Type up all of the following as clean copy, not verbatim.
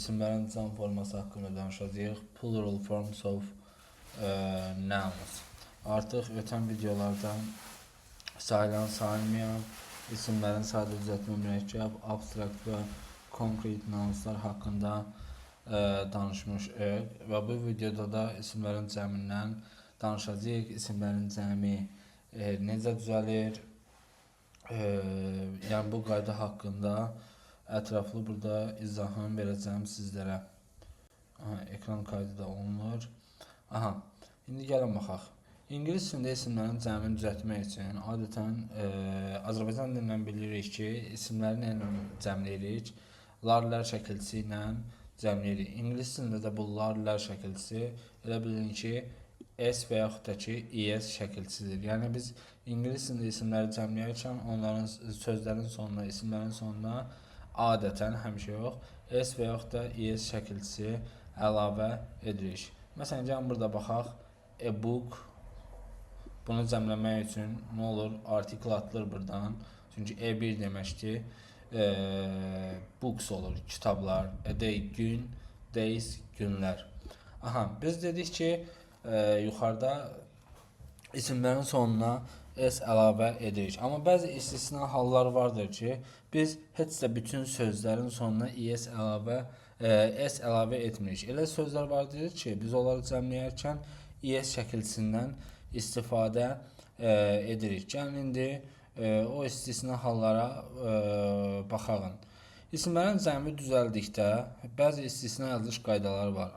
isimlərin can forması haqqında danışacağıq. Plural forms of nouns. Artıq ötən videolarda sayılan, sayılmayan isimlərin sadə düzəltmə, mürəkkəb, abstrakt və konkret nounslar haqqında danışmışıq və bu videoda da isimlərin cəmindən danışacağıq. İsimlərin cəmi necə düzəlir? Yəni bu qayda haqqında ətraflı burada izahını verəcəm sizlərə. Ekran kaydı da olunur. İndi gəlin baxaq. İngilis dilində isimlərin cəmini düzəltmək üçün adətən Azərbaycan dilindən bilirik ki, isimləri ilə cəmləyirik? Larlər şəkilçisi ilə cəmləyirik. İngilis dilində də bu larlər şəkilçisi elə bilin ki, S və yaxud da ki, ES şəkilçisidir. Yəni biz ingilis dilində isimləri cəmləyərkən onların sözlərin sonuna, isimlərin sonuna adətən, həmişə yox, S və yaxud da ES şəkilçisi əlavə edirik. Məsələn, gəlin burada baxaq. A book. Bunu cəmləmək üçün nə olur? Artikl atılır buradan. Çünki E1 deməkdir. Books olur, kitablar. A day, gün. Days, günlər. Biz dedik ki, yuxarıda isimlərin sonuna S əlavə edirik. Amma bəzi istisna hallar vardır ki, biz heç də bütün sözlərin sonuna S əlavə etmirik. Elə sözlər vardır ki, biz onları cəmləyərkən ES şəkilçisindən istifadə edirik. Gəlin indi o istisna hallara baxaq. İsimlərin cəmi düzəldikdə bəzi istisna yazılış qaydaları var.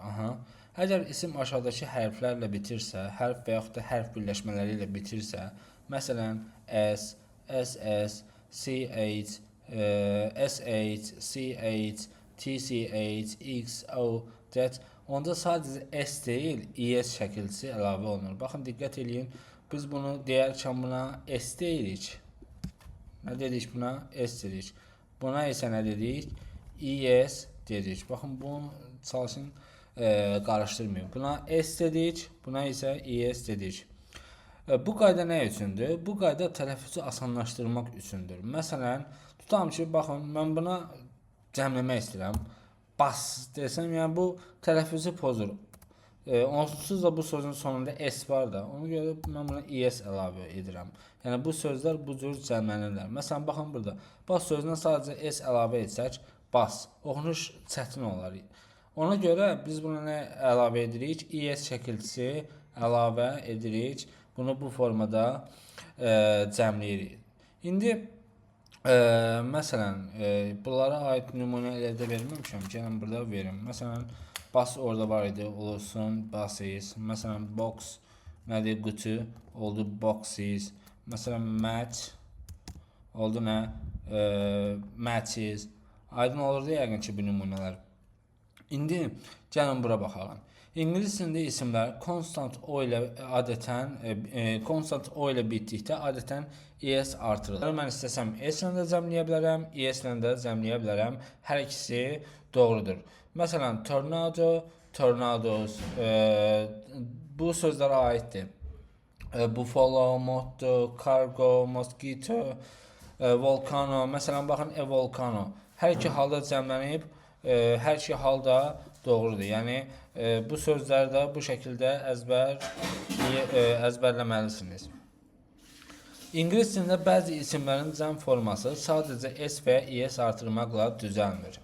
Əgər isim aşağıdakı hərflərlə bitirsə, hərf və yaxud da hərf birləşmələri ilə bitirsə, məsələn, S, SS, CH, SH, CH, TCH, X, O, Z, onda sadəcə S deyil, ES şəkilçisi əlavə olunur. Baxın, diqqət edin, biz bunu deyərkən buna S deyirik. Nə dedik buna? S dedik. Buna isə nə dedik? ES dedik. Baxın, bunu çalışın qarışdırmayın. Buna S dedik, buna isə ES dedik. Bu qayda nə üçündür? Bu qayda tələffüzü asanlaşdırmaq üçündür. Məsələn, tutam ki, baxın, mən buna cəmləmək istəyirəm. Bas desəm, yəni bu tələffüzü pozur. Onsuz da bu sözün sonunda S var da, ona görə mən buna ES əlavə edirəm. Yəni bu sözlər bu cür cəmlənirlər. Məsələn, baxın burada. Bas sözünə sadəcə S əlavə etsək, bas. Oxunuş çətin olar. Ona görə biz buna nə əlavə edirik? ES şəkilçisi əlavə edirik. Bunu bu formada cəmləyirik. İndi məsələn, bunlara aid nümunələr də verməmişəm. Gəlin burada verim. Məsələn, bas orada var idi, olsun, basis. Məsələn, box nədir? Qutu oldu, boxes. Məsələn, match oldu nə? Matches. Aydın olurdu yəqin ki, bu nümunələr. İndi gəlin bura baxalım. İngilis dilində isimlər konstant O ilə adətən konstant O ilə bitdikdə adətən ES artırılır. Mən istəsəm S ilə də cəmləyə bilərəm, ES ilə də cəmləyə bilərəm. Hər ikisi doğrudur. Məsələn, tornado, tornadoes bu sözlərə aiddir. Buffalo, motto, cargo, mosquito, volcano. Məsələn, baxın, volcano. Hər iki halda cəmlənib, hər iki halda doğrudur. Yəni bu sözləri də bu şəkildə əzbərləməlisiniz. İngilis dilində bəzi isimlərin cəm forması sadəcə S və ES artırmaqla düzəlmir.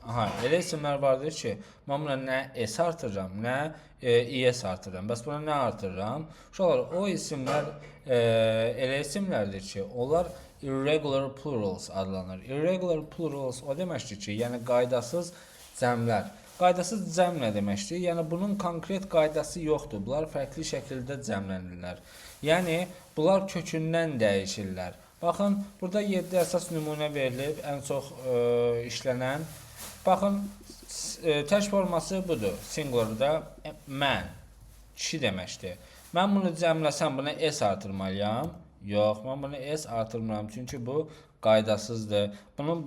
Elə isimlər vardır ki, mən buna nə S artırıram, nə ES artırıram. Bəs buna nə artırıram? Uşaqlar, o isimlər elə isimlərdir ki, onlar irregular plurals adlanır. Irregular plurals o deməkdir ki, yəni qaydasız cəmlər. Qaydasız cəm nə deməkdir? Yəni bunun konkret qaydası yoxdur. Bunlar fərqli şəkildə cəmlənirlər. Yəni bunlar kökündən dəyişirlər. Baxın, burada 7 əsas nümunə verilib, ən çox işlənən. Baxın, tək forması budur. Singularda mən, kişi deməkdir. Mən bunu cəmləsəm, buna S artırmalıyam. Yox, mən bunu S artırmıram, çünki bu qaydasızdır. Bunun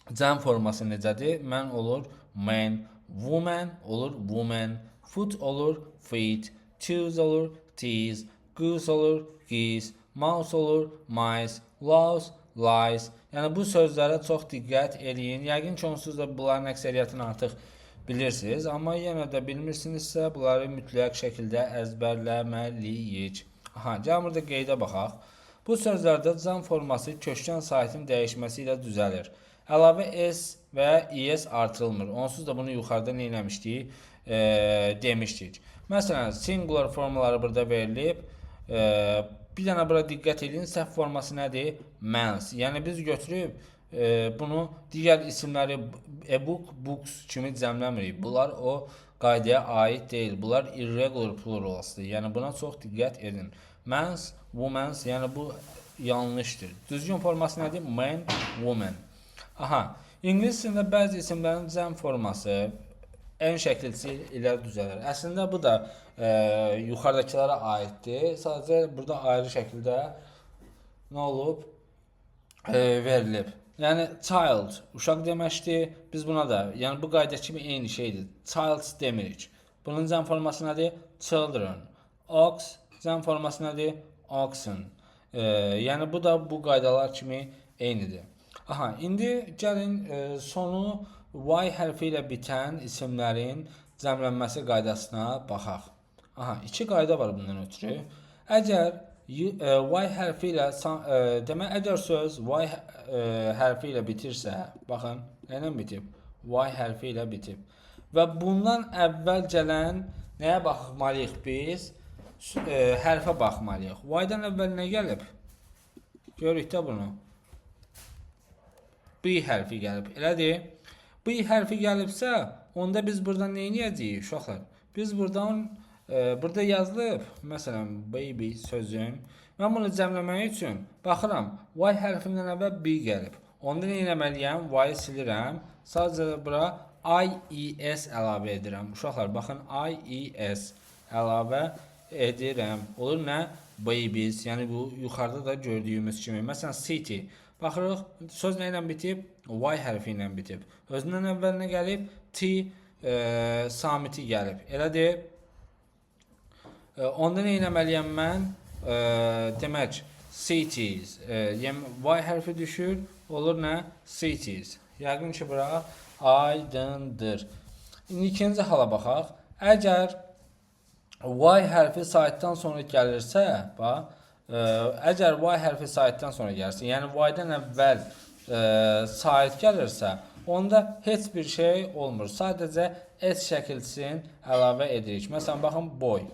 cəm forması necədir? Mən olur man, woman olur woman, foot olur feet, shoes olur tees, goose olur geese, mouse olur mice, louse lies. Yəni bu sözlərə çox diqqət edin. Yəqin ki, onsuz da bunların əksəriyyətini artıq bilirsiniz, amma yenə də bilmirsinizsə, bunları mütləq şəkildə əzbərləməliyik. Aha, gəlin burada qeydə baxaq. Bu sözlərdə can forması köçkən saitin dəyişməsi ilə düzəlir. Əlavə s və ya es artırılmır. Onsuz da bunu yuxarıda nə eləmişdik? Demişdik. Məsələn, singular formaları burada verilib. Bir dənə bura diqqət edin. Səhv forması nədir? Mans. Yəni biz götürüb bunu digər isimləri e-book, books kimi cəmləmirik. Bunlar o qaydaya aid deyil. Bunlar irregular pluralsdır. Yəni buna çox diqqət edin. Mans, womans, yəni bu yanlışdır. Düzgün forması nədir? Man, woman. Aha, ingilis dilində bəzi isimlərin cəm forması ən şəklisi ilə düzəlir. Əslində bu da yuxarıdakılara aiddir. Sadəcə burada ayrı şəkildə nə olub? Verilib. Yəni child, uşaq deməkdir. Biz buna da, yəni bu qayda kimi eyni şeydir. Child demirik. Bunun cəm forması nədir? Children. Ox, cəm forması nədir? Oxen. Yəni bu da bu qaydalar kimi eynidir. Aha, indi gəlin sonu y hərfi ilə bitən isimlərin cəmlənməsi qaydasına baxaq. Aha, iki qayda var bundan ötürü. Əgər y hərfi ilə demək, əgər söz y hərfi ilə bitirsə, baxın, nə ilə bitib? Y hərfi ilə bitib. Və bundan əvvəl gələn nəyə baxmalıyıq biz? Hərfə baxmalıyıq. Y-dan əvvəl nə gəlib? Görürük də bunu. B hərfi gəlib. Elədir. B hərfi gəlibsə, onda biz buradan nə edəcəyik uşaqlar? Biz buradan burada yazılıb, məsələn, baby sözün. Mən bunu cəmləmək üçün baxıram, y hərfindən əvvəl B gəlib. Onda nə etməliyəm? Y-i silirəm. Sadəcə bura I-E-S əlavə edirəm. Uşaqlar, baxın, I-E-S əlavə edirəm. Olur nə? Babies. Yəni bu yuxarıda da gördüyümüz kimi. Məsələn, city. Baxırıq, söz nə ilə bitib? Y hərfi ilə bitib. Özündən əvvəl nə gəlib? T samiti gəlib. Elədir. Onda nə etməliyəm mən? Demək, cities. Y hərfi düşür. Olur nə? Cities. Yəqin ki, bura aydındır. İndi ikinci hala baxaq. Əgər Y hərfi saitdən sonra gəlirsə, bax, əgər y hərfi saitdən sonra gəlirsə, yəni y-dən əvvəl sait gəlirsə, onda heç bir şey olmur. Sadəcə s şəkilçisini əlavə edirik. Məsələn, baxın, boy.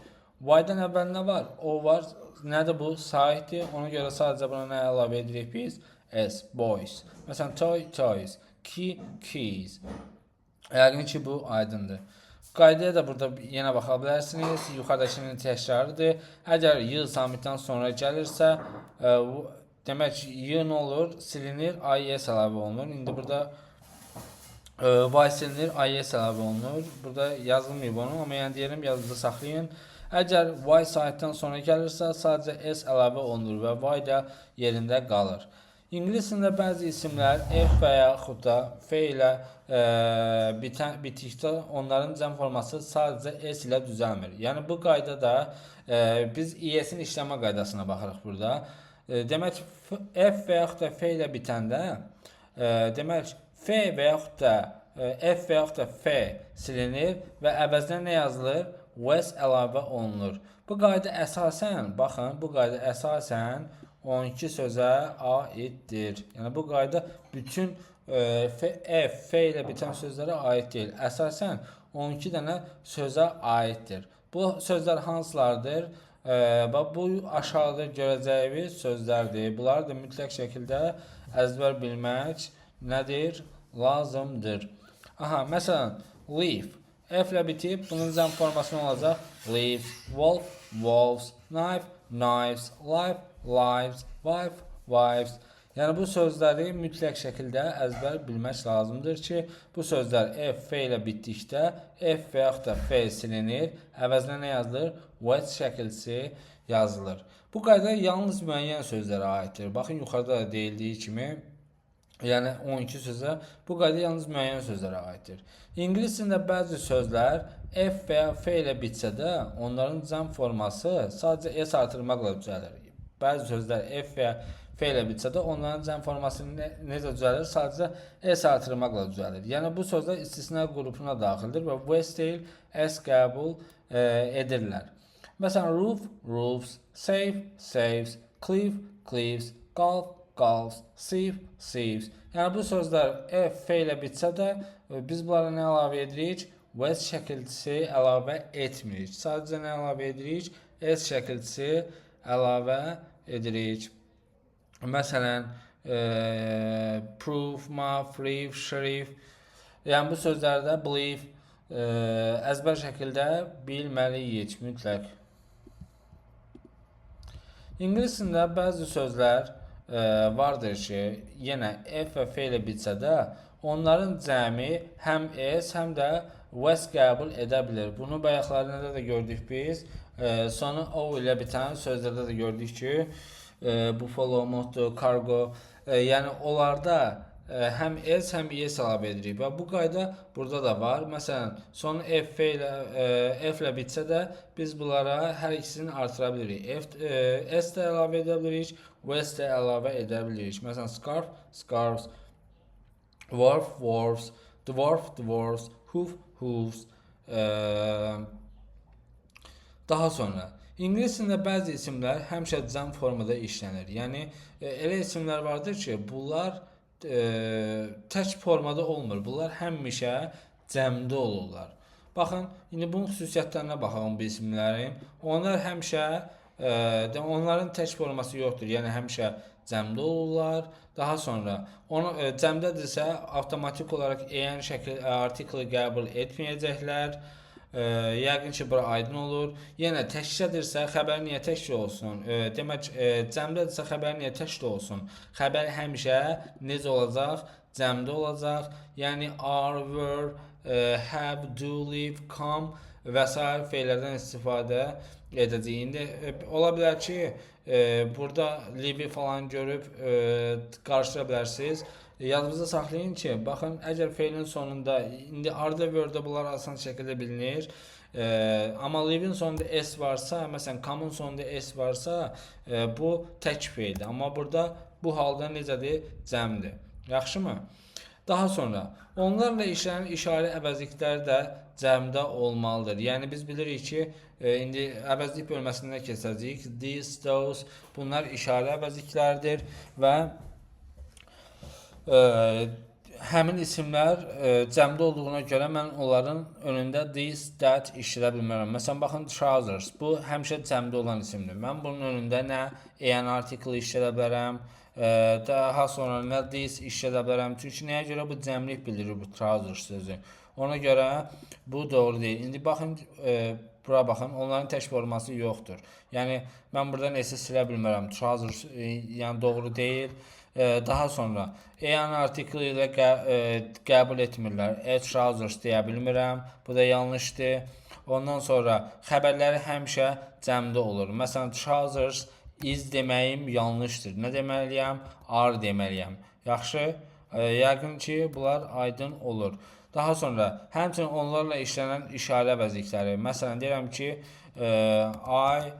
Y-dən əvvəl nə var? O var. Nədir bu? Saitdir. Ona görə sadəcə buna nə əlavə edirik biz? S, boys. Məsələn, toy, toys. Key, keys. Yəqin ki, bu aydındır. Qaydaya da burada yenə baxa bilərsiniz. Yuxarıdakının təkrarıdır. Əgər y samitdən sonra gəlirsə, demək y nə olur? Silinir, i-s əlavə olunur. İndi burada y silinir, i-s əlavə olunur. Burada yazılmayıb onu, amma yəni deyirəm, yazıda saxlayın. Əgər y saitdən sonra gəlirsə, sadəcə s əlavə olunur və y da yerində qalır. İngilis dilində bəzi isimlər f və yaxud da f ilə bitişdə onların cəm forması sadəcə s ilə düzəlmir. Yəni bu qaydada biz es-in işləmə qaydasına baxırıq burada. Demək f və yaxud da f ilə bitəndə demək f və yaxud da f və yaxud da f silinir və əvəzinə nə yazılır? s əlavə olunur. Bu qayda əsasən, baxın, bu qayda əsasən 12 sözə aiddir. Yəni bu qayda bütün f ilə bitən sözlərə aid deyil. Əsasən 12 dənə sözə aiddir. Bu sözlər hansılardır? Bu aşağıda görəcəyimiz sözlərdir. Bunları da mütləq şəkildə əzbər bilmək nədir? Lazımdır. Aha, məsələn, leaf. F ilə bitib, bunun cəm forması nə olacaq? Leaf, wolf, wolves, knife, knives, life, lives, wife, wives. Yəni bu sözləri mütləq şəkildə əzbər bilmək lazımdır ki, bu sözlər f ilə bitdikdə f və yaxud da f silinir, əvəzinə nə yazılır? S şəkilçisi yazılır. Bu qayda yalnız müəyyən sözlərə aiddir. Baxın, yuxarıda da deyildiyi kimi, yəni 12 sözə, bu qayda yalnız müəyyən sözlərə aiddir. İngilis dilində bəzi sözlər f və ya f ilə bitsə də, onların cəm forması sadəcə s artırmaqla düzəlir. Bəzi sözlər f və F ilə bitsə də onların cəm forması necə düzəlir? Sadəcə S artırmaqla düzəlir. Yəni bu sözlər istisna qrupuna daxildir və bu S deyil, S qəbul edirlər. Məsələn, roof, roofs, safe, saves, cliff, cliffs, golf, golfs, sieve, sieves. Yəni bu sözlər F ilə bitsə də biz bunlara nə əlavə edirik? S şəkilçisi əlavə etmirik. Sadəcə nə əlavə edirik? S şəkilçisi əlavə edirik. Məsələn, proof, map, reef, sheriff. Yəni bu sözlərdə believe əzbər şəkildə bilməliyik mütləq. İngiliscə bəzi sözlər vardır ki, yenə F və F ilə bitsə də onların cəmi həm S, həm də S qəbul edə bilir. Bunu bayaqlarında da gördük biz. Sonu O ilə bitən sözlərdə də gördük ki, buffalo, moto, cargo, yəni onlarda həm S, həm ES əlavə edirik və bu qayda burada da var. Məsələn, sonu F ilə bitsə də biz bunlara hər ikisini artıra bilirik. S də əlavə edə bilirik, S də əlavə edə bilirik. Məsələn, scarf, scarves, dwarf, dwarfs, dwarf, dwarfs, hoof, hoofs. Daha sonra İngiliscə bəzi isimlər həmişə cəm formada işlənir. Yəni elə isimlər vardır ki, bunlar tək formada olmur. Bunlar həmişə cəmdə olurlar. Baxın, indi bunun xüsusiyyətlərinə baxalım bu isimlərin. Onlar həmişə onların tək forması yoxdur. Yəni həmişə cəmdə olurlar. Daha sonra cəmdədirsə avtomatik olaraq EN şəkil artiklı qəbul etməyəcəklər. Yəqin ki, bura aydın olur. Yenə təkcədirsə xəbər niyə təkcə olsun? Demək, cəmdədirsə xəbər niyə təkcə olsun? Xəbər həmişə necə olacaq? Cəmdə olacaq. Yəni are, were, have, do, live, come və s. feillərdən istifadə edəcəyik. İndi ola bilər ki, burada live falan görüb qarşıya bilərsiniz. Yadınızda saxlayın ki, baxın, əgər feilin sonunda, indi are-da, were-də bunlar asan şəkildə bilinir. Amma live-in sonunda S varsa, məsələn, come-un sonunda S varsa, bu tək feildir. Amma burada bu halda necədir? Cəmdir. Yaxşımı? Daha sonra, onlarla işlənən işarə əvəzliklər də cəmdə olmalıdır. Yəni, biz bilirik ki, indi əvəzlik bölməsində keçəcəyik. These, those, bunlar işarə əvəzliklərdir və həmin isimlər cəmdə olduğuna görə mən onların önündə this, that işlədə bilmərəm. Məsələn, baxın, trousers. Bu həmişə cəmdə olan isimdir. Mən bunun önündə nə an article işlədə bilərəm, daha sonra nə this işlədə bilərəm. Çünki nəyə görə bu cəmlik bildirir bu trousers sözü. Ona görə bu doğru deyil. İndi baxın, bura baxın, onların tək forması yoxdur. Yəni, mən buradan S-i silə bilmərəm. Trousers, yəni doğru deyil. Daha sonra an artiklı ilə qəbul etmirlər. Trousers deyə bilmirəm. Bu da yanlışdır. Ondan sonra xəbərləri həmişə cəmdə olur. Məsələn, trousers is deməyim yanlışdır. Nə deməliyəm? Are deməliyəm. Yaxşı? Yəqin ki, bunlar aydın olur. Daha sonra həmçinin onlarla işlənən işarə əvəzlikləri. Məsələn, deyirəm ki, I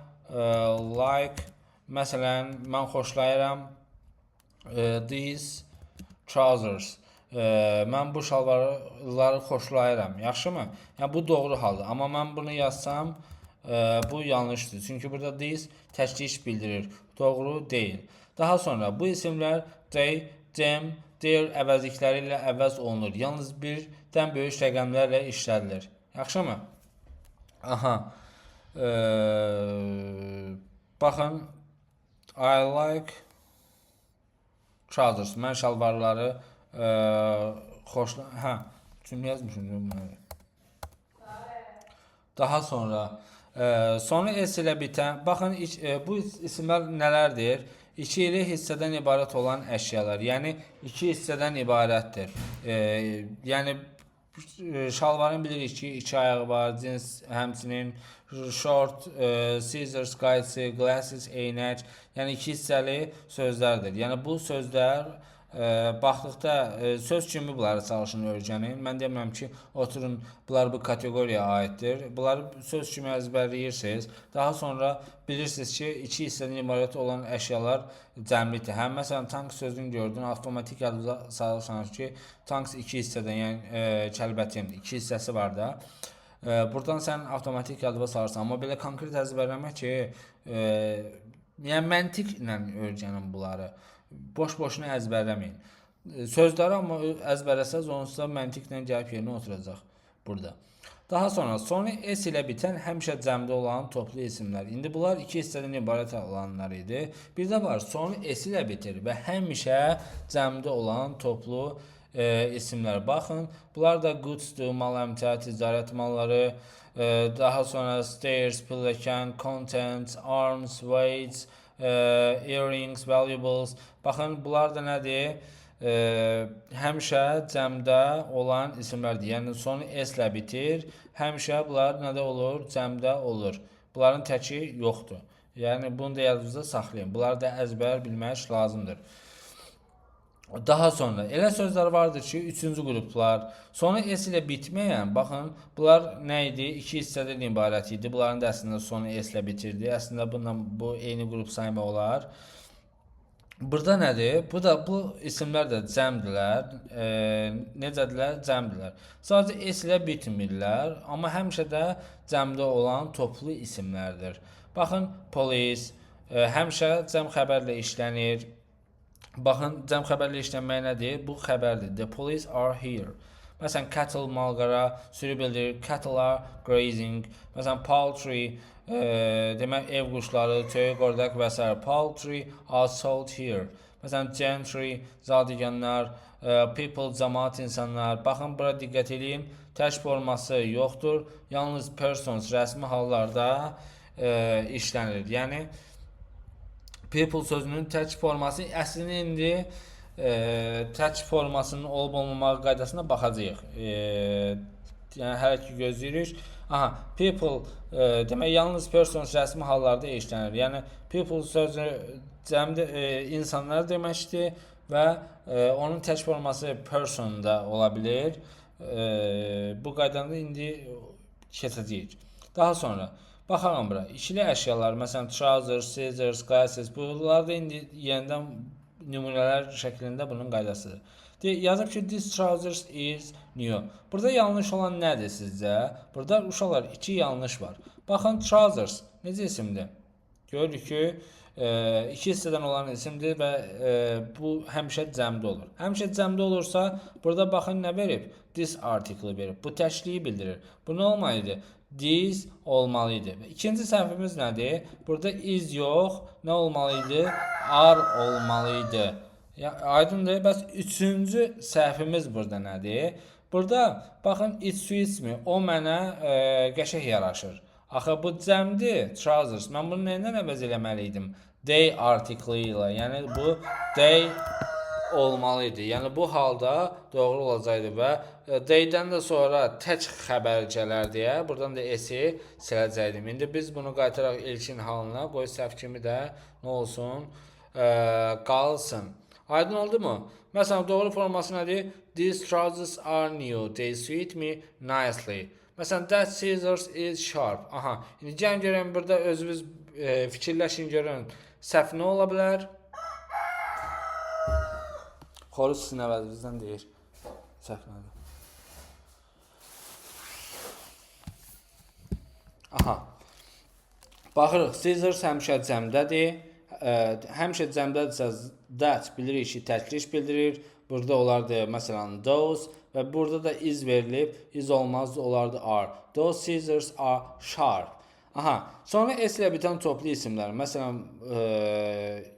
like, məsələn, mən xoşlayıram these trousers. Mən bu şalvarları xoşlayıram. Yaxşımı? Yəni bu doğru haldır. Amma mən bunu yazsam, bu yanlışdır. Çünki burada these təkliş bildirir. Doğru deyil. Daha sonra bu isimlər they, them, their əvəzlikləri ilə əvəz olunur. Yalnız birdən böyük rəqəmlərlə işlədilir. Yaxşımı? Aha. Baxın, I like trousers. Mən şalvarları xoşlayıram. Kim yazmışım? Daha sonra S ilə bitən, baxın, bu isimlər nələrdir? İki iri hissədən ibarət olan əşyalar. Yəni, iki hissədən ibarətdir. Yəni, şalvarın bilirik ki, iki ayağı var, cins, həmçinin short, scissors, qaysı, glasses, eynək. Yəni, iki hissəli sözlərdir. Yəni, bu sözlər baxdıqda söz kimi bunları çalışın öyrənin. Mən demirəm ki, oturun bunlar bu kateqoriyaya aiddir. Bunları söz kimi əzbərləyirsiniz. Daha sonra bilirsiniz ki, iki hissədən ibarət olan əşyalar cəmlidir. Həm məsələn tank sözünü gördün, avtomatik yadınıza salırsanız ki, tanks iki hissədən, yəni kəlbətin iki hissəsi var da. Buradan sən avtomatik yadıma salırsan, amma belə konkret əzbərləmək ki, yəni məntiqlə öyrənin bunları. Boş-boşuna əzbərləməyin. Sözləri amma əzbərləsəz, onsuz da məntiqlə gəlib yerinə oturacaq burada. Daha sonra sonu s ilə bitən həmişə cəmdə olan toplu isimlər. İndi bunlar iki hissədən ibarət olanlar idi. Bir də var, sonu s ilə bitir və həmişə cəmdə olan toplu isimlər. Baxın, bunlar da goods-dur, mal əmtia, ticarət malları, daha sonra stairs, pilləkən, contents, arms, weights, earrings, valuables. Baxın, bunlar da nədir? Həmişə cəmdə olan isimlərdir. Yəni sonu s ilə bitir. Həmişə bunlar nədə olur? Cəmdə olur. Bunların təki yoxdur. Yəni bunu da yadınızda saxlayın. Bunları da əzbər bilmək lazımdır. Daha sonra elə sözlər vardır ki, üçüncü qruplar. Sonu s ilə bitməyən, baxın, bunlar nə idi? İki hissədən ibarət idi. Bunların da əslində sonu s ilə bitirdi. Əslində bu eyni qrup saymaq olar. Burada nədir? Bu isimlər də cəmdirlər. Necədirlər? Cəmdirlər. Sadəcə s ilə bitmirlər, amma həmişə də cəmdə olan toplu isimlərdir. Baxın, police həmişə cəm xəbərlə işlənir. Baxın, cəm xəbərlə işlənmək nədir? Bu xəbərdir. The police are here. Məsələn, cattle malqara, sürü bildirir. Cattle are grazing. Məsələn, poultry, demək ev quşları, töyək, ordaq və s. Poultry are sold here. Məsələn, gentry, zadəganlar, people, cəmaat insanlar. Baxın, bura diqqət edin. Tək forması yoxdur. Yalnız persons rəsmi hallarda işlənir. Yəni, people sözünün tək forması əslində indi tək formasının olub-olmamağı qaydasına baxacağıq. Yəni hələ ki gözləyirik. Aha, people demək yalnız persons rəsmi hallarda işlənir. Yəni people sözü cəmdə insanlar deməkdir və onun tək forması person da ola bilər. Bu qaydanda indi keçəcəyik. Daha sonra baxalım bura. İkili əşyalar, məsələn, trousers, scissors, glasses, bunlar da indi yenidən nümunələr şəklində bunun qaydasıdır. Yazıb ki, this trousers is new. Burada yanlış olan nədir sizcə? Burada uşaqlar iki yanlış var. Baxın, trousers necə isimdir? Görürük ki, iki hissədən olan isimdir və bu həmişə cəmdə olur. Həmişə cəmdə olursa, burada baxın nə verib? This article verib. Bu təkliyi bildirir. Bu nə olmalıdır? This olmalıydı. İkinci səhvimiz nədir? Burada is yox, nə olmalıydı? Are olmalıydı. Aydındır. Bəs üçüncü səhvimiz burada nədir? Burada baxın, it suits me. O mənə qəşəng yaraşır. Axı bu cəmdir, trousers. Mən bunu nəyindən əvəz eləməliydim? They article ilə. Yəni bu they olmalıydı. Yəni bu halda doğru olacaqdı və they-dən də sonra tək xəbər gələr deyə buradan da s-i siləcəkdim. İndi biz bunu qaytaraq ilkin halına, qoy səhv kimi də nə olsun? Qalsın. Aydın oldu mu? Məsələn, doğru forması nədir? These trousers are new. They suit me nicely. Məsələn, that scissors is sharp. Aha. İndi gəlin görün burada özünüz fikirləşin görün. Səhv nə ola bilər? Xoruz sizin əvəzinizdən deyir. Səhv nədir? Aha. Baxırıq, scissors həmişə cəmdədir. Həmişə cəmdədirsə that bilirik ki, təkliş bildirir. Burada olardı məsələn those və burada da is verilib. Is olmazdı, olardı are. Those scissors are sharp. Aha. Sonra s ilə bitən toplu isimlər. Məsələn,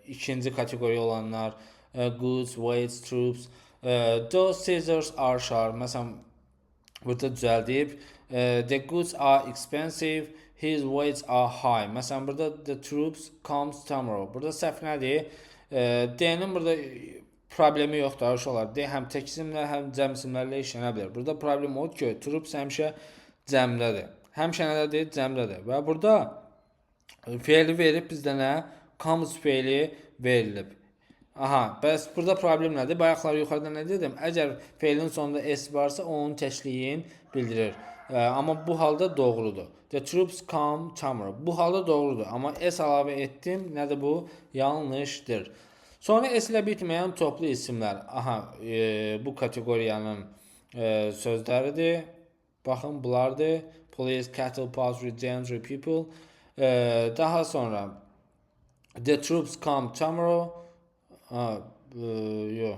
ikinci kateqoriya olanlar goods, weights, troops. Those scissors are sharp. Məsələn, burada düzəldib. The goods are expensive. His weights are high. Məsələn, burada the troops comes tomorrow. Burada səhv nədir? D-nin burada problemi yoxdur, uşaqlar. D həm tək isimlər, həm cəm isimlərlə işlənə bilər. Burada problem odur ki, troops həmişə cəmdədir. Həmişə nədir? Cəmdədir. Və burada feili verib bizdə nə? Comes feili verilib. Aha, bəs burada problem nədir? Bayaqlar yuxarıda nə dedim? Əgər feilin sonunda s varsa, onun təşliyin bildirir. Amma bu halda doğrudur. The troops come tomorrow. Bu halda doğrudur. Amma s əlavə etdim. Nədir bu? Yanlışdır. Sonra s ilə bitməyən toplu isimlər. Aha, bu kateqoriyanın sözləridir. Baxın, bunlardır. Police, cattle, poultry, gentry, people. Daha sonra the troops come tomorrow. Yox.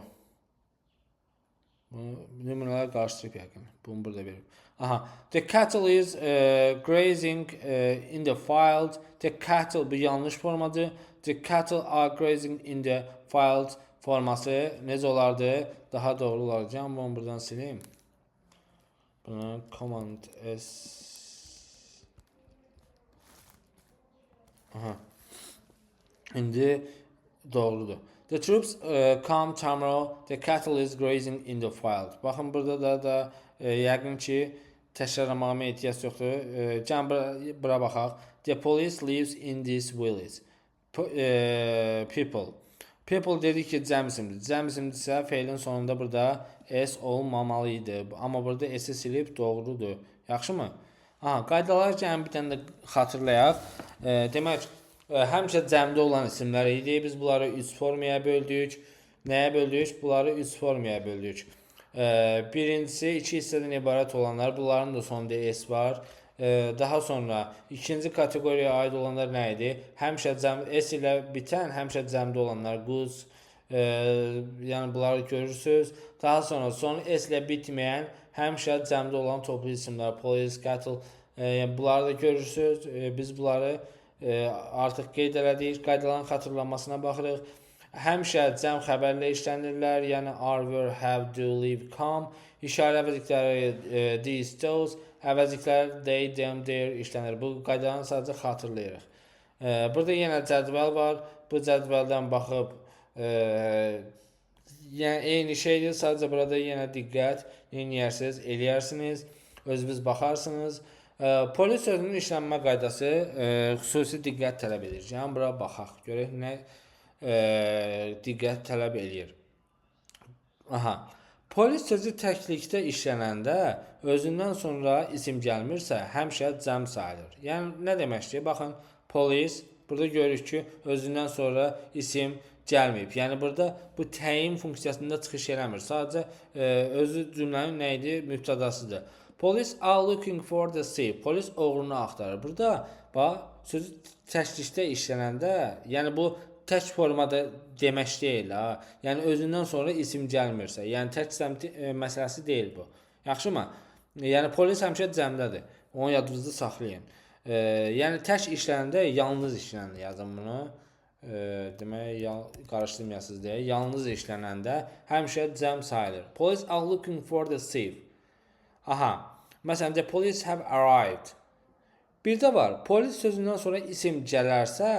Nümunələr qarışdırıb yəqin. Bunu burada verim. Aha. The cattle is grazing in the field. The cattle bu yanlış formadır. The cattle are grazing in the field forması necə olardı? Daha doğru olacaq. Bunu buradan sileyim. Buna command s. Aha. İndi doğrudur. The troops come tomorrow. The cattle is grazing in the field. Baxın, burada da yəqin ki, təkrarlamağıma ehtiyac yoxdur. Gəlin bura baxaq. The police lives in this village. People. People dedik ki, cəm isimdir. Cəm isimdirsə, feilin sonunda burada s olmamalıydı. Amma burada s-i silib doğrudur. Yaxşımı? Aha, qaydalar gəlin bir dənə də xatırlayaq. Demək, həmişə cəmdə olan isimlər idi. Biz bunları 3 formaya böldük. Nəyə böldük? Bunları 3 formaya böldük. Birincisi 2 hissədən ibarət olanlar. Bunların da sonunda s var. Daha sonra ikinci kateqoriyaya aid olanlar nə idi? Həmişə s ilə bitən, həmişə cəmdə olanlar. Goods, yəni bunları görürsünüz. Daha sonra son s ilə bitməyən, həmişə cəmdə olan toplu isimlər. Police, cattle, bunları da görürsünüz. Biz bunları artıq qeyd elədik. Qaydaların xatırlanmasına baxırıq. Həmişə cəm xəbərlə işlənirlər. Yəni are, were, have, do, live, come. İşarə əvəzlikləri these, those. Əvəzliklər they, them, their işlənir. Bu qaydalarını sadəcə xatırlayırıq. Burada yenə cədvəl var. Bu cədvəldən baxıb yəni eyni şeydir. Sadəcə burada yenə diqqət eləyərsiniz, eləyərsiniz. Özünüz baxarsınız. Polis sözünün işlənmə qaydası xüsusi diqqət tələb edir. Yəni bura baxaq, görək nə diqqət tələb edir. Aha. Polis sözü təklikdə işlənəndə özündən sonra isim gəlmirsə, həmişə cəm sayılır. Yəni nə deməkdir? Baxın, polis burada görürük ki, özündən sonra isim gəlməyib. Yəni burada bu təyin funksiyasında çıxış eləmir. Sadəcə özü cümlənin nə idi? Mübtədasıdır. Police are looking for the thief. Polis oğrunu axtarır. Burada bax, sözü təklikdə işlənəndə, yəni bu tək formada demək deyil ha. Yəni özündən sonra isim gəlmirsə, yəni tək cəm məsələsi deyil bu. Yaxşımı? Yəni polis həmişə cəmdədir. Onu yadınızda saxlayın. Yəni tək işlənəndə yalnız işlənir, yazın bunu. Demək qarışdırmayasınız deyə. Yalnız işlənəndə həmişə cəm sayılır. Police are looking for the thief. Aha. Məsələn, the police have arrived. Bir də var. Polis sözündən sonra isim gələrsə,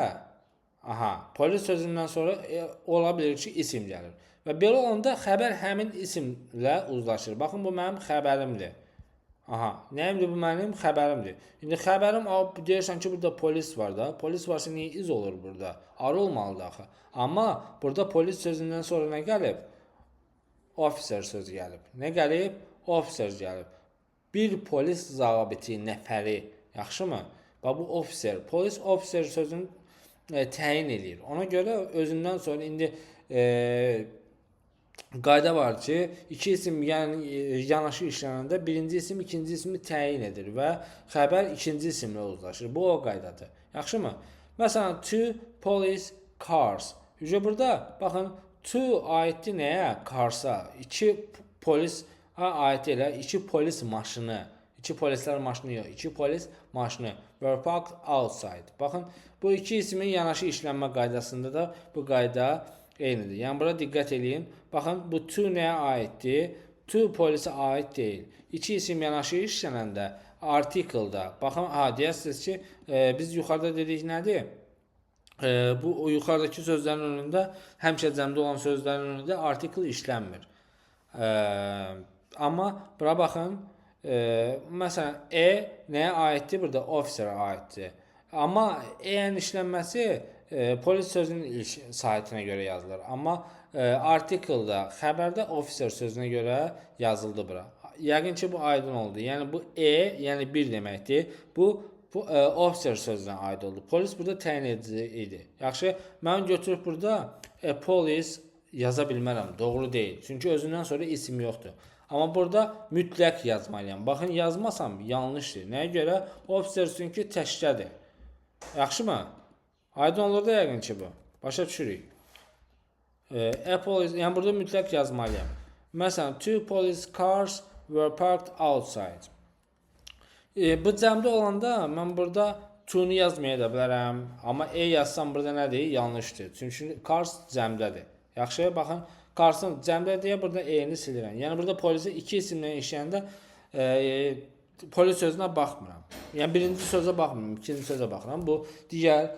aha, polis sözündən sonra ola bilər ki, isim gəlir. Və belə olanda xəbər həmin isimlə uzlaşır. Baxın, bu mənim xəbərimdir. Aha, nəyimdir bu mənim xəbərimdir. İndi xəbərim, deyirsən ki, burada polis var da. Polis varsa niyə iz olur burada? Arı olmalıdır axı. Amma burada polis sözündən sonra nə gəlib? Officer sözü gəlib. Nə gəlib? Officer gəlib. Bir polis zabiti, nəfəri. Yaxşımı? Bax, bu officer. Polis officer sözünü təyin edir. Ona görə özündən sonra indi qayda var ki, iki isim yanaşı işlənəndə birinci isim ikinci ismi təyin edir və xəbər ikinci isimlə uzlaşır. Bu o qaydadır. Yaxşımı? Məsələn, two police cars. Burada baxın, two aiddir nəyə? Cars'a. İki polis aid elə, iki polis maşını. İki polislər maşını yox, iki polis maşını. Were parked outside. Baxın, bu iki ismin yanaşı işlənmə qaydasında da bu qayda eynidir. Yəni bura diqqət eləyin. Baxın, bu to nəyə aiddir? To polisə aid deyil. İki isim yanaşı işlənəndə article-da. Baxın, deyəsiniz ki, biz yuxarıda dedik nədir? Bu yuxarıdakı sözlərin önündə, həmişə cəmdə olan sözlərin önündə article işlənmir. Amma bura baxın, məsələn, nəyə aiddir? Burada officer'a aiddir. Amma en işlənməsi polis sözünün ilk saytına görə yazılır. Amma artikeldə, xəbərdə officer sözünə görə yazıldı bura. Yəqin ki, bu aydın oldu. Yəni bu yəni bir deməkdir. Bu officer sözünə aid oldu. Polis burada təyin edici idi. Yaxşı, mən götürüb burada polis yaza bilmərəm. Doğru deyil. Çünki özündən sonra isim yoxdur. Amma burada mütləq yazmalıyam. Baxın, yazmasam yanlışdır. Nəyə görə? Officer çünki təkcədir. Yaxşımı? Aydın olur da yəqin ki bu. Başa düşürük. Yəni burada mütləq yazmalıyam. Məsələn, two police cars were parked outside. Bu cəmdə olanda mən burada to-nu yazmaya da bilərəm. Amma yazsam burada nədir? Yanlışdır. Çünki cars cəmdədir. Yaxşı, baxın. Carsın cəmdə deyə burada ni silirəm. Yəni burada polisi iki isimlə işləyəndə polis sözünə baxmıram. Yəni birinci sözə baxmıram, ikinci sözə baxıram. Bu digər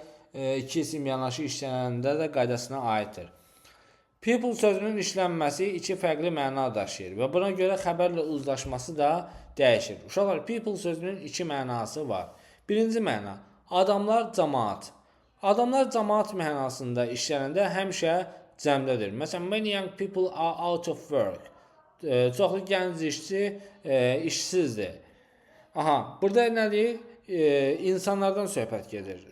iki isim yanaşı işlənəndə də qaydasına aiddir. People sözünün işlənməsi iki fərqli məna daşıyır və buna görə xəbərlə uzlaşması da dəyişir. Uşaqlar, people sözünün iki mənası var. Birinci məna, adamlar, cəmaat. Adamlar cəmaat mənasında işlənəndə həmişə cəmdədir. Məsələn, many young people are out of work. Çoxlu gənc işçi işsizdir. Aha, burada nədir? İnsanlardan söhbət gedir.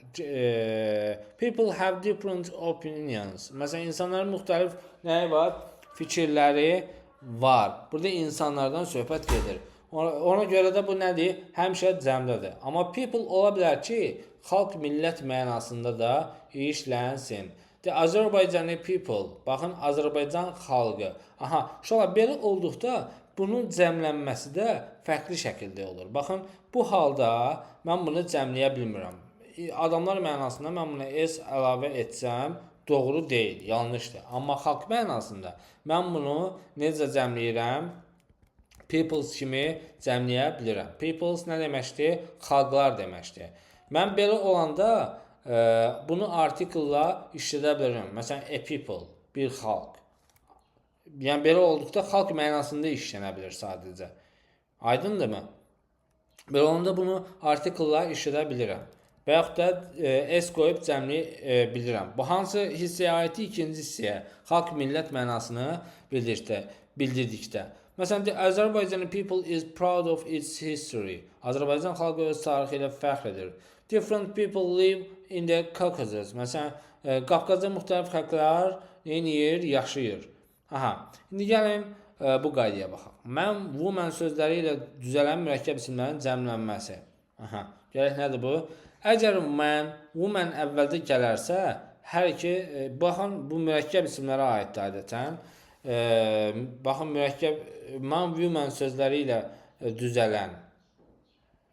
People have different opinions. Məsələn, insanların müxtəlif nəyi var? Fikirləri var. Burada insanlardan söhbət gedir. Ona görə də bu nədir? Həmişə cəmdədir. Amma people ola bilər ki, xalq, millət mənasında da işlənsin. The Azərbaycani people. Baxın, Azərbaycan xalqı. Aha, uşaqlar, belə olduqda bunun cəmlənməsi də fərqli şəkildə olur. Baxın, bu halda mən bunu cəmləyə bilmirəm. Adamlar mənasında mən buna s əlavə etsəm, doğru deyil, yanlışdır. Amma xalq mənasında mən bunu necə cəmləyirəm? Peoples kimi cəmləyə bilirəm. Peoples nə deməkdir? Xalqlar deməkdir. Mən belə olanda bunu artikella işlədə bilirəm. Məsələn, a people, bir xalq. Yəni, belə olduqda xalq mənasında işlənə bilir sadəcə. Aydındırmı? Belə olanda bunu artikella işlədə bilirəm. Və yaxud da s qoyub cəmli bilirəm. Bu hansı hissəyə aiddir? İkinci hissəyə. Xalq, millət mənasını bildirdikdə. Məsələn, the Azərbaycan people is proud of its history. Azərbaycan xalqı öz tarixi ilə fəxr edir. Different people live in the Caucasus. Məsələn, Qafqazda müxtəlif xalqlar yaşayır. Aha, indi gəlin bu qaydaya baxaq. Man, woman sözləri ilə düzələn mürəkkəb isimlərin cəmlənməsi. Aha, gələk nədir bu? Əgər man, woman əvvəldə gələrsə, hər iki, baxın, bu mürəkkəb isimlərə aiddir adətən. Baxın, man, woman sözləri ilə düzələn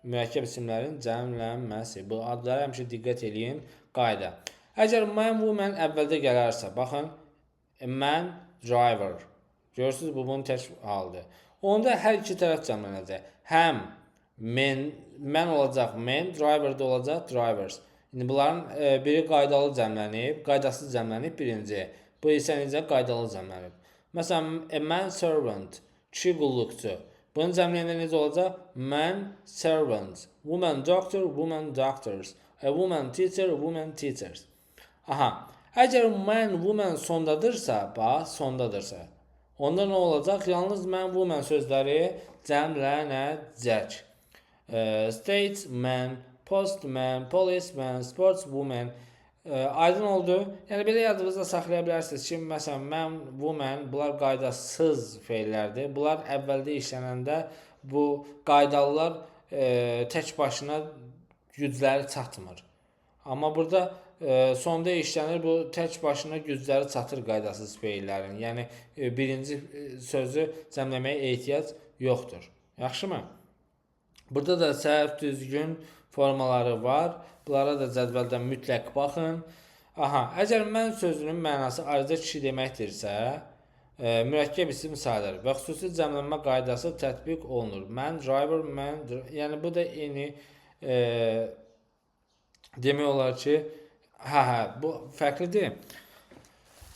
mürəkkəb isimlərin cəmlənməsi. Bu adlara həmişə diqqət edin. Qayda. Əgər man, woman əvvəldə gələrsə, baxın, man, driver. Görürsünüz, bu bunun tək halıdır. Onda hər iki tərəf cəmlənəcək. Həm mən olacaq man, driver da olacaq drivers. İndi bunların biri qaydalı cəmlənib, qaydasız cəmlənib birinci. Bu isə necə qaydalı cəmlənib. Məsələn, a man servant, kişi qulluqçu. Bunu cəmləyəndə necə olacaq? Man servants, woman doctor, woman doctors, a woman teacher, woman teachers. Aha, əgər man, woman sondadırsa, bax, sondadırsa, onda nə olacaq? Yalnız man, woman sözləri cəmlənəcək. Statesman, postman, policeman, sportswoman. Aydın oldu. Yəni belə yadınızda saxlaya bilərsiniz ki, məsələn, man, woman, bunlar qaydasız feillərdir. Bunlar əvvəldə işlənəndə bu qaydalılar tək başına gücləri çatmır. Amma burada sonda işlənir, bu tək başına gücləri çatır qaydasız feillərin. Yəni birinci sözü cəmləməyə ehtiyac yoxdur. Yaxşımı? Burada da səhv, düzgün formaları var. Bunlara da cədvəldən mütləq baxın. Aha, əgər mən sözünün mənası ayrıca kişi deməkdirsə, mürəkkəb isim sayılır və xüsusi cəmlənmə qaydası tətbiq olunur. Man, driver, yəni bu da eyni demək olar ki, bu fərqlidir.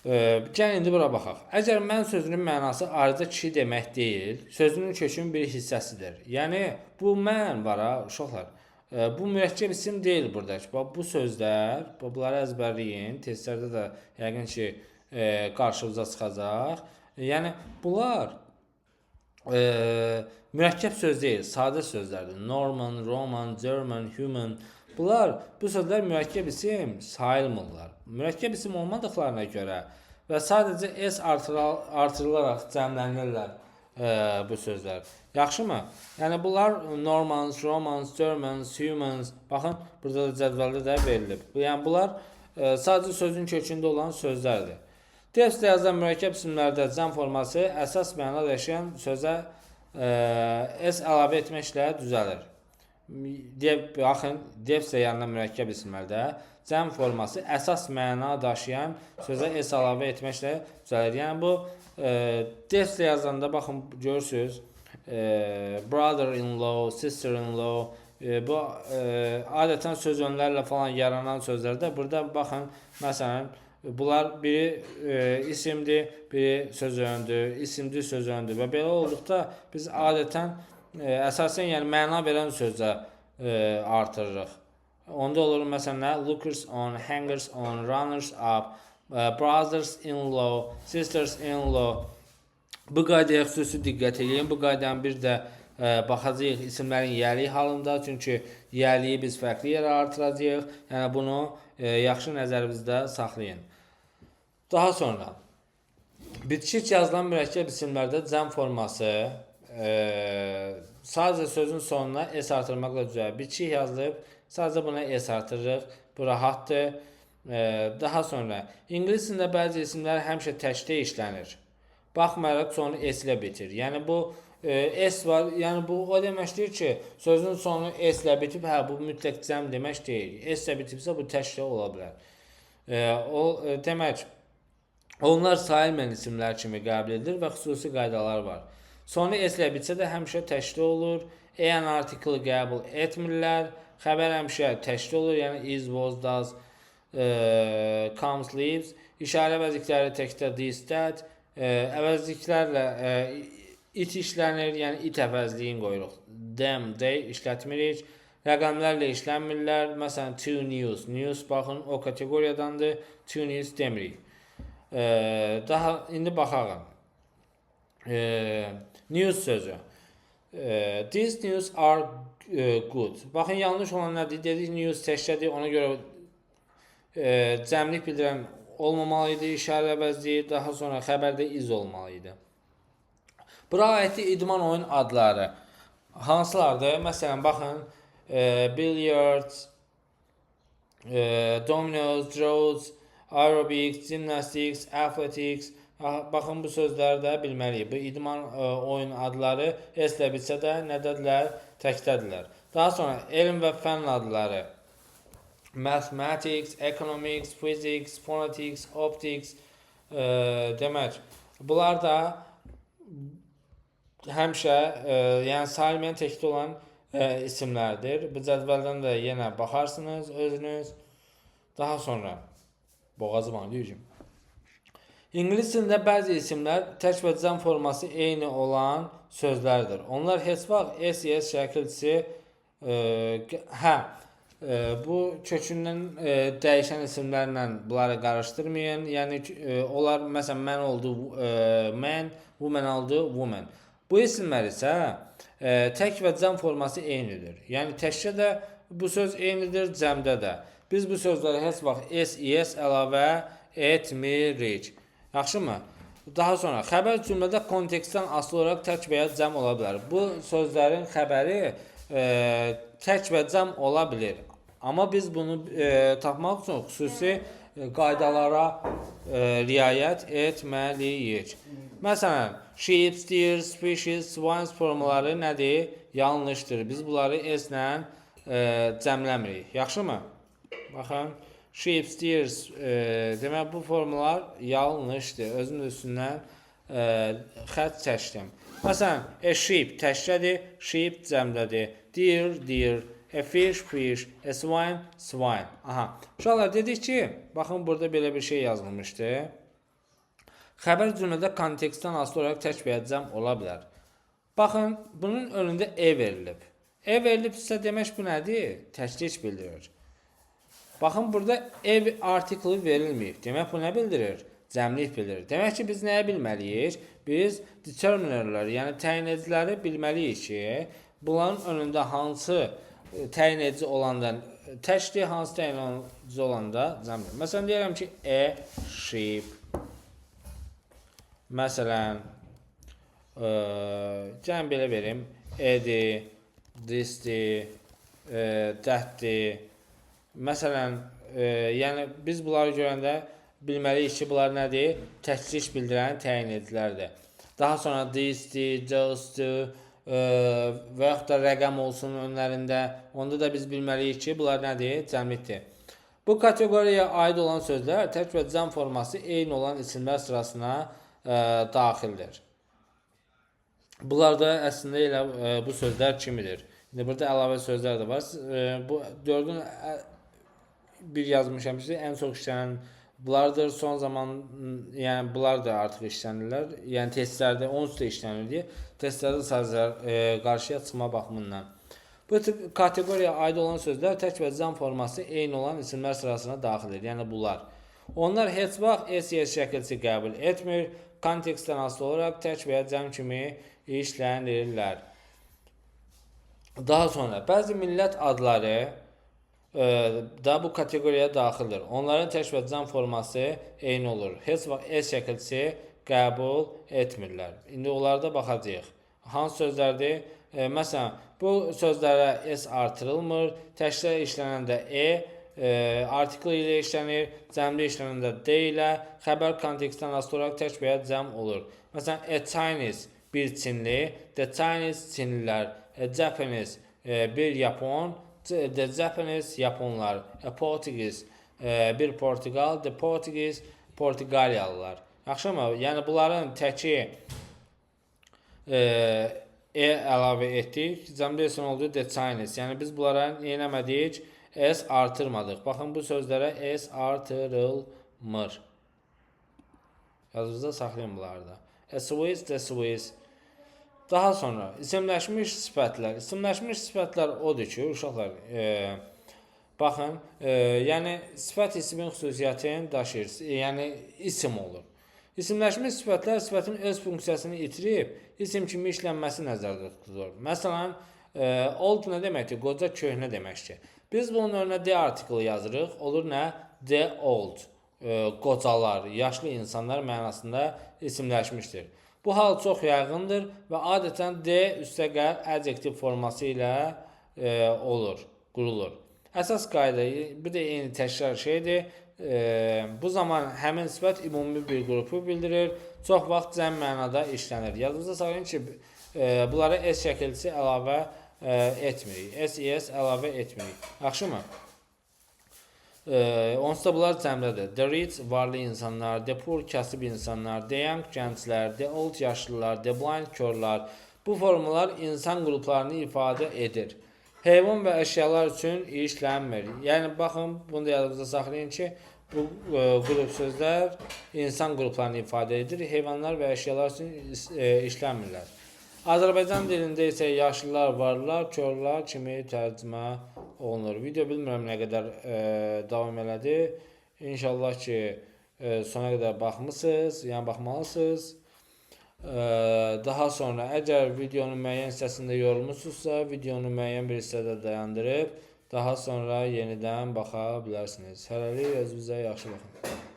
Gəlin indi bura baxaq. Əgər mən sözünün mənası ayrıca kişi demək deyil, sözünün kökünün bir hissəsidir. Yəni bu mən var ha, uşaqlar. Bu mürəkkəb isim deyil buradakı. Bax bu sözlər, bunları əzbərləyin. Testlərdə də yəqin ki qarşınıza çıxacaq. Yəni bunlar mürəkkəb söz deyil, sadə sözlərdir. Norman, Roman, German, human. Bunlar, bu sözlər mürəkkəb isim sayılmırlar. Mürəkkəb isim olmadıqlarına görə və sadəcə s artırılaraq cəmlənirlər bu sözlər. Yaxşımı? Yəni bunlar Normans, Romans, Germans, humans. Baxın, burada da cədvəldə də verilib. Yəni bunlar sadəcə sözün kökündə olan sözlərdir. Textdə yazılan mürəkkəb isimlərdə cəm forması əsas məna daşıyan sözə s əlavə etməklə düzəlir. Baxın, textdə yazılan mürəkkəb isimlərdə cəm forması əsas məna daşıyan sözə s əlavə etməklə düzəlir. Yəni bu textdə yazanda baxın görürsünüz. Brother-in-law, sister-in-law, bu adətən söz önlərlə falan yaranan sözlərdə burada baxın, məsələn, bunlar biri isimdir, biri söz öndür, isimdir, söz öndür və belə olduqda biz adətən əsasən yəni məna verən sözə artırırıq. Onda olur məsələn nə? Lookers on, hangers on, runners up, brothers-in-law, sisters-in-law. Bu qaydaya xüsusi diqqət edin. Bu qaydanın bir də baxacağıq isimlərin yəliyi halında. Çünki yəliyi biz fərqli yerə artıracağıq. Yəni bunu yaxşı nəzərinizdə saxlayın. Daha sonra bitişik yazılan mürəkkəb isimlərdə cəm forması sadəcə sözün sonuna s artırmaqla düzəlir. Bitişik yazılıb, sadəcə buna s artırırıq. Bu rahatdır. Daha sonra ingilis dilində bəzi isimlər həmişə təkdə işlənir. Baxmayaraq sonu s ilə bitir. Yəni bu s var. Yəni bu o deməkdir ki, sözün sonu s ilə bitib, hə bu mütləq cəm demək deyil. S ilə bitibsə bu təkdə ola bilər. Demək, onlar sayılmayan isimlər kimi qəbul edilir və xüsusi qaydalar var. Sonu s ilə bitsə də həmişə təkdə olur. an artiklı qəbul etmirlər. Xəbər həmişə təkdə olur. Yəni is, was, does, comes, leaves. İşarə əvəzlikləri təkdə this, that. Əvəzliklərlə it işlənir, yəni it əvəzliyin qoyuruq. Them, they işlətmirik. Rəqəmlərlə işlənmirlər. Məsələn, to news. News baxın o kateqoriyadandır. To news demirik. Daha indi baxaq. News sözü. These news are good. Baxın yanlış olan nədir? Dedik news təkdədir. Ona görə cəmlik bildirən olmamalıydı, işarə əvəzliyi, daha sonra xəbərdə iz olmalıydı. Bura aiddir idman oyun adları. Hansılardır? Məsələn, baxın, billiards, dominoes, draws, aerobics, gymnastics, athletics. Baxın, bu sözləri də bilməliyik. Bu idman oyun adları s ilə bitsə də nədədirlər? Təkdədirlər. Daha sonra elm və fənn adları. Mathematics, economics, physics, phonetics, optics. Demək, bunlar da həmişə yəni sayılmayan təkdə olan isimlərdir. Bu cədvəldən də yenə baxarsınız özünüz. Daha sonra boğazım ağrıyır. İngilis dilində bəzi isimlər tək və cəm forması eyni olan sözlərdir. Onlar heç vaxt s şəkilçisi bu kökündən dəyişən isimlərlə bunları qarışdırmayın. Yəni onlar məsələn mən oldu man, woman oldu woman. Bu isimlər isə tək və cəm forması eynidir. Yəni təkcə də bu söz eynidir, cəmdə də. Biz bu sözləri heç vaxt s əlavə etmirik. Yaxşımı? Daha sonra xəbər cümlədə kontekstdən asılı olaraq tək və ya cəm ola bilər. Bu sözlərin xəbəri tək və cəm ola bilir. Amma biz bunu tapmaq üçün xüsusi qaydalara riayət etməliyik. Məsələn, sheep, steer, species, swines formaları nədir? Yanlışdır. Biz bunları s-lə cəmləmirik. Yaxşımı? Baxın, sheep, steer, demək bu formalar yanlışdır. Özüm də üstündən xətt çəkdim. Məsələn, a sheep təkdədir, sheep cəmdədir. Deer, deer. A fish, fish. A swine, swine. Aha. Uşaqlar dedik ki, baxın burada belə bir şey yazılmışdı. Xəbər cümlədə kontekstdən asılı olaraq tək və ya cəm ola bilər. Baxın, bunun önündə e verilib. E verilibsə demək bu nədir? Təklik bildirir. Baxın, burada ev artiklı verilməyib. Demək bu nə bildirir? Cəmlik bildirir. Demək ki, biz nəyə bilməliyik? Biz determinerləri, yəni təyin ediciləri bilməliyik ki, bunların önündə hansı təyin edici olanda təklik, hansı təyin edici olanda cəmlik. Məsələn, deyirəm ki, sheep. Məsələn, cəm belə verim. Edir, thisdir, thatdir. Məsələn, yəni biz bunları görəndə bilməliyik ki, bunlar nədir? Təklik bildirən təyin edicilərdir. Daha sonra thisdir, thosdir və yaxud da rəqəm olsun önlərində. Onda da biz bilməliyik ki, bunlar nədir? Cəmlikdir. Bu kateqoriyaya aid olan sözlər tək və cəm forması eyni olan isimlər sırasına daxildir. Bunlar da əslində elə bu sözlər kimidir. İndi burada əlavə sözlər də var. Bu 4-ün bir yazmışam ki, ən çox işlənən bunlardır. Son zaman, yəni bunlar da artıq işlənirlər. Yəni testlərdə onsuz da işlənir deyə. Testlərdə sadəcə qarşıya çıxma baxımından. Bu kateqoriyaya aid olan sözlər tək və cəm forması eyni olan isimlər sırasına daxildir. Yəni bunlar. Onlar heç vaxt SES şəkilçi qəbul etmir. Kontekstdən asılı olaraq tək və ya cəm kimi işlənirlər. Daha sonra bəzi millət adları da bu kateqoriyaya daxildir. Onların tək və cəm forması eyni olur. Heç vaxt S şəkilçisi qəbul etmirlər. İndi onlarda baxacağıq. Hansı sözlərdir? Məsələn, bu sözlərə S artırılmır. Təklə işlənəndə artikl ilə işlənir. Cəmli işlənəndə D ilə. Xəbər kontekstdən asılı olaraq tək və ya cəm olur. Məsələn, a Chinese bir Çinli. The Chinese Çinlilər. A Japanese bir Yapon. The Japanese Yaponlar. A Portuguese bir Portugal. The Portuguese Portuqaliyalılar. Yaxşı mı? Yəni bunların təki əlavə etdik. Cəmdə isə oldu the Chinese. Yəni biz bunlara nə eləmədik? S artırmadıq. Baxın, bu sözlərə S artırılmır. Yazınızda saxlayın bunları da. A Swiss, the Swiss. Daha sonra isimləşmiş sifətlər. İsimləşmiş sifətlər odur ki, uşaqlar, baxın, yəni sifət ismin xüsusiyyətini daşıyır, yəni isim olur. İsimləşmiş sifətlər sifətin öz funksiyasını itirib, isim kimi işlənməsi nəzərdə tutulur. Məsələn, old nə deməkdir? Qoca, köhnə deməkdir. Biz bunun önünə D artiklı yazırıq. Olur nə? The old. Qocalar, yaşlı insanlar mənasında isimləşmişdir. Bu hal çox yayğındır və adətən D üstəgəl adjektiv forması ilə olur, qurulur. Əsas qayda, bir də eyni təkrar şeydir. Bu zaman həmin sifət ümumi bir qrupu bildirir. Çox vaxt cəm mənada işlənir. Yadınızda saxlayın ki, bunlara S şəkilçisi əlavə etmirik. SES əlavə etmirik. Yaxşı mı? Onsuz da bunlar cəmdədir. The rich, varlı insanlar, the poor, kasıb insanlar, the young, gənclər, the old, yaşlılar, the blind, körlər. Bu formalar insan qruplarını ifadə edir. Heyvan və əşyalar üçün işlənmir. Yəni, baxın, bunu da yadınızda saxlayın ki, bu qrup sözlər insan qruplarını ifadə edir. Heyvanlar və əşyalar üçün işlənmirlər. Azərbaycan dilində isə yaşlılar, varlılar, körlər kimi tərcümə olunur. Video bilmirəm nə qədər davam elədi. İnşallah ki, sona qədər baxmısınız, yəni baxmalısınız. Daha sonra, əgər videonun müəyyən hissəsində yorulmuşsunuzsa, videonu müəyyən bir hissədə dayandırıb, daha sonra yenidən baxa bilərsiniz. Hələlik özünüzə yaxşı baxın.